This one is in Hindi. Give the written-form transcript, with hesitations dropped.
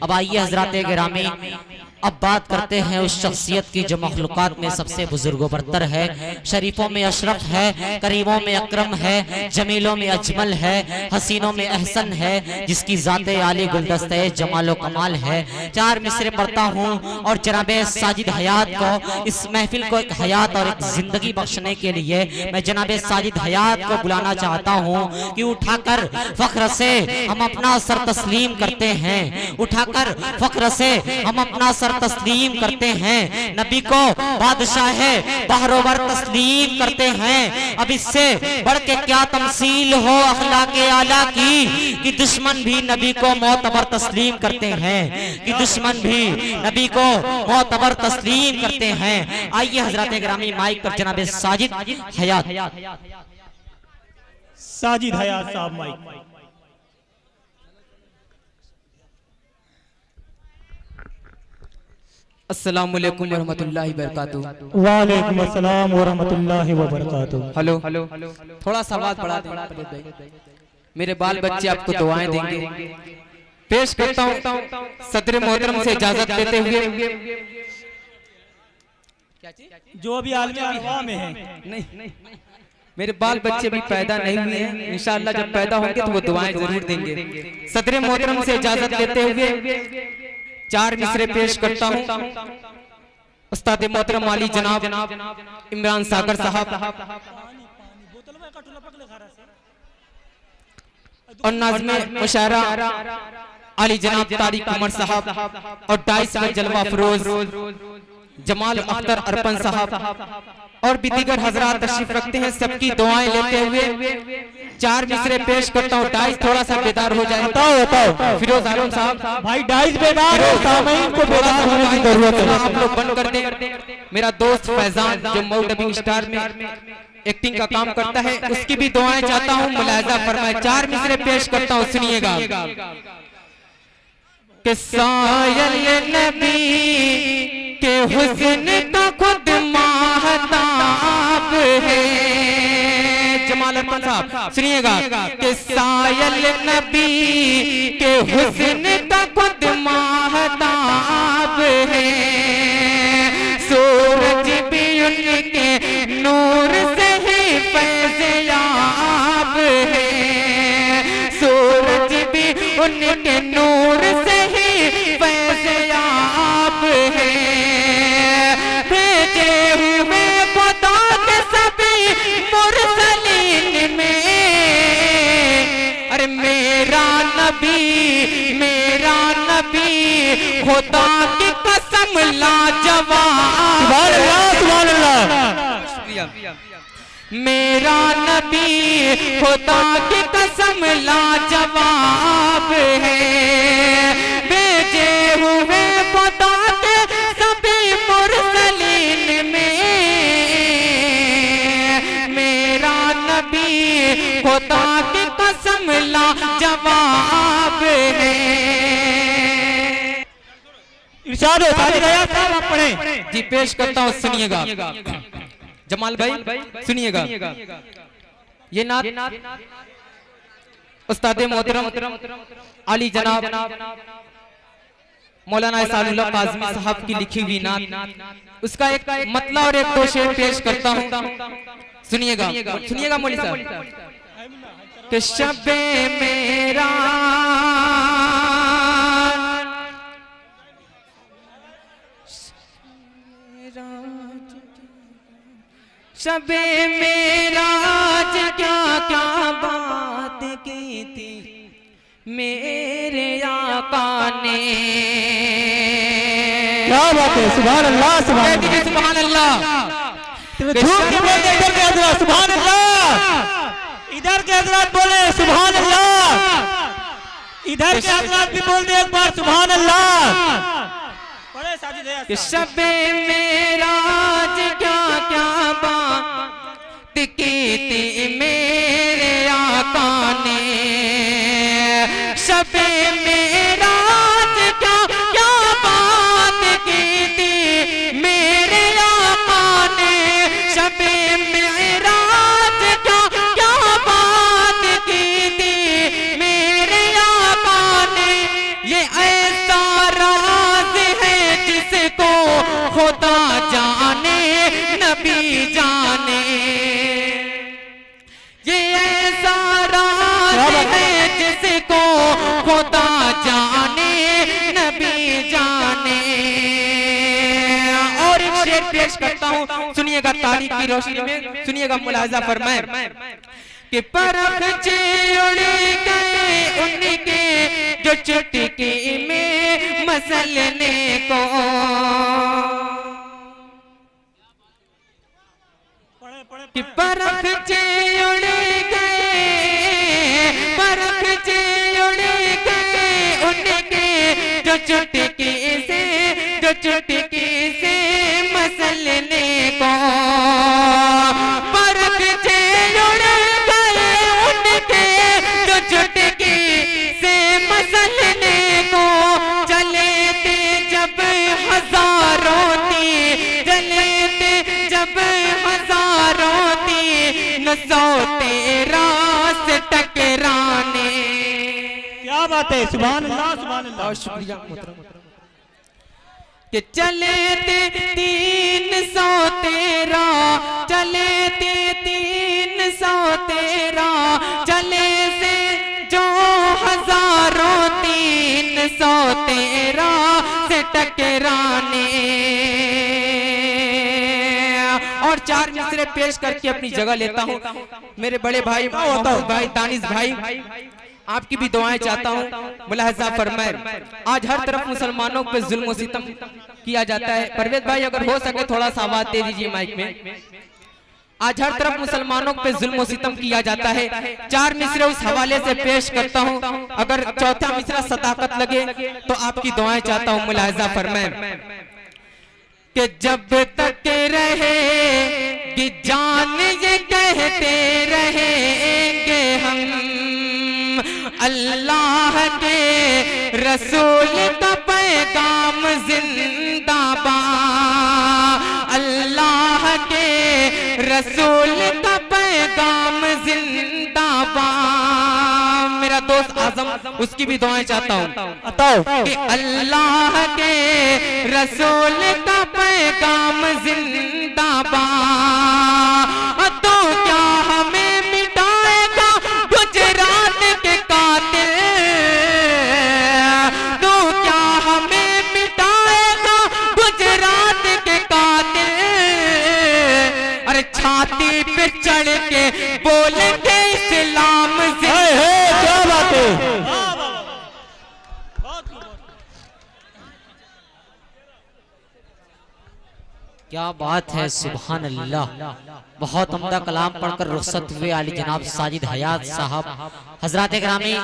अब आइए हजरात गिरामी, अब बात करते हैं उस शख्सियत की जो मखलूक़ात में सबसे बुजुर्ग बरतर है, शरीफों में अशरफ है, करीमों में अकरम है, जमीलों में अजमल है, हसीनों में एहसन है, जिसकी ज़ाते आली गुलदस्ते जमालो कमाल है। चार मिसरे पढ़ता हूँ और जनाबे साजिद हयात को, इस महफिल को एक हयात और एक जिंदगी बख्शने के लिए मैं जनाबे साजिद हयात को बुलाना चाहता हूँ कि उठाकर फख्र से हम अपना सर तस्लीम करते हैं, उठाकर फख्र से हम अपना सर तस्लीम करते हैं, नबी को बादशाह बहरोवर तस्लीम करते हैं। अब इससे बढ़ के क्या तमसील हो अखलाके आला की कि दुश्मन भी नबी को मोतबर तस्लीम करते हैं, कि दुश्मन भी नबी को मोतबर तस्लीम करते हैं। आइए हजरत गिरामी माइक पर जनाबे साजिद हयात साहब माइक। अस्सलामु अलैकुम वरहमतुल्लाहि वबरकातुहू। वालेकुम अस्सलाम वरहमतुल्लाहि वबरकातुहू। हेलो, थोड़ा सा आवाज बढ़ा दें। मेरे बाल बच्चे आपको दुआएं देंगे। पेश करता हूँ सदर मोहतरम से इजाजत लेते हुए, जो अभी आलमी अरवा में है। नहीं, मेरे बाल बच्चे भी पैदा नहीं हुए हैं, इंशाअल्लाह जब पैदा होंगे तो वो दुआएं जरूर देंगे। सदर मोहतरम से इजाजत लेते हुए चार मिसरे पेश करता हूँ। उस्ताद मोहतरम वाली जनाब इमरान सागर साहब और नाज़्मे मुशायरा अली जनाब तारिक उमर साहब और डाइस में जलवा फरोज जमाल अख्तर अरपन साहब और भी दीगर हजरात तशरीफ रखते हैं। सबकी दुआएं लेते हुए चार मिसरे पेश करता हूँ। डाइस थोड़ा सा बेदार हो जाए। बताओ फिरोज आलम साहब, भाई डाइस बेदार हो, सामईन को बेदार होने की जरूरत है। आप लोग बंद कर दें। मेरा दोस्त फैजान जो मऊ डबिंग स्टार में एक्टिंग का काम करता है, उसकी भी दुआएं चाहता हूँ, मुलाहिजा फरमाए। चार मिसरे पेश करता हूँ, सुनिएगा। कि सायल नबी के हुस्न का खुद महताब है। जमाल अरपन साहब सुनिएगा। कि सायल नबी के हुस्न का खुद महताब है, सूरज भी उनके नूर से ही फैज़याब है, सूरज भी उनके नूर से ही फैज़याब है। भेजे हुए खुदा के सभी मुरसलीन में, अरे मेरा नबी खुदा की कसम लाजवाब। सुभान अल्लाह। मेरा नबी खुदा की कसम लाजवाब है, भेजे हुए खुदा के सभी मुरसलीन में, मेरा नबी खुदा की कसम लाजवाब है। इरशाद हो साजिद हयात साहब, आप पढ़ें। जी पेश करता हूँ, सुनिएगा। जमाल भाई सुनिएगा। ये नात उस्ताद मोहतरम अली जनाब मौलाना इसानुल्लाह काज़मी साहब की लिखी हुई नात, उसका एक मतला और एक दो शेर पेश करता हूँ, सुनिएगा। सुनिएगा मौली साहब। कि शबे मेरा शबे मेराज क्या क्या बात की थी मेरे आका ने। क्या बात है, सुभान अल्लाह, सुभान अल्लाह, सुभान अल्लाह। झूठ के बोलते इधर के हजरात सुभान अल्लाह, इधर के हजरात बोले सुभान अल्लाह, इधर के हजरात भी बोलते एक बार सुभान अल्लाह। बड़े साजिद है कि शबे मेराज क्या क्या बात की थी मेरे आका ने, शबे मेराज क्या क्या बात की थी मेरे आका ने, शबे मेराज क्या क्या बात की थी मेरे आका ने। ये ऐसा पेश करता हूँ, सुनिएगा तारीख की रोशनी में, सुनिएगा मुलाहिजा फरमाए कि परख चे उड़ गए उनके जो चुटकी में मसलने को, कि परख चे उड़ गए, परख चे उड़ गए उनके जो चुटकी से, जो चुटकी से मसलने को, परख चे उड़ गए उनके जो चुटकी से मसलने को, चले थे जब हजारों तीर, चले थे जब हजारों तीर न सौ तेरा से टकराने। क्या बात है, सुभान अल्लाह सुभान अल्लाह। बहुत शुक्रिया मोहतरम। कि चले थे 313, चले थे 313, चले से जो हजारों 313 से टकराने। और 4 मिसरे पेश करके अपनी जगह लेता हूँ। मेरे बड़े भाई मोहम्मद भाई, दानिश भाई, आपकी भी दुआएं चाहता हूँ। मुलाहिजा फरमाए, आज हर तरफ मुसलमानों पे जुल्म और सितम किया जाता है। परवेज भाई अगर हो सके थोड़ा सा आवाज दे दीजिए माइक में। आज हर तरफ मुसलमानों पे जुल्म और सितम किया जाता है। 4 मिसरे उस हवाले से पेश करता हूँ, अगर चौथा मिसरा सदाकत लगे तो आपकी दुआएं चाहता हूँ। मुलाहिजा फरमाए कि जब तक रहे कि जान ये कहते रहेंगे हम, अल्लाह के रसूल का पैगाम जिंदाबाद, अल्लाह के रसूल का पैगाम जिंदाबाद। मेरा दोस्त आजम, उसकी भी दुआएं चाहता हूँ कि अल्लाह के रसूल का पैगाम जिंदाबाद। तो क्या हमें मिटाएगा गुजरात के कातिल, तो क्या हमें मिटाएगा गुजरात के कातिल। अरे छाती पे चढ़ के बोलेंगे इस्लाम जिंदाबाद। क्या बात है, क्या बात है, सुभान अल्लाह। बहुत उम्दा कलाम पढ़कर रुखसत हुए आली जनाब साजिद हयात साहब। हजरात ग्रामी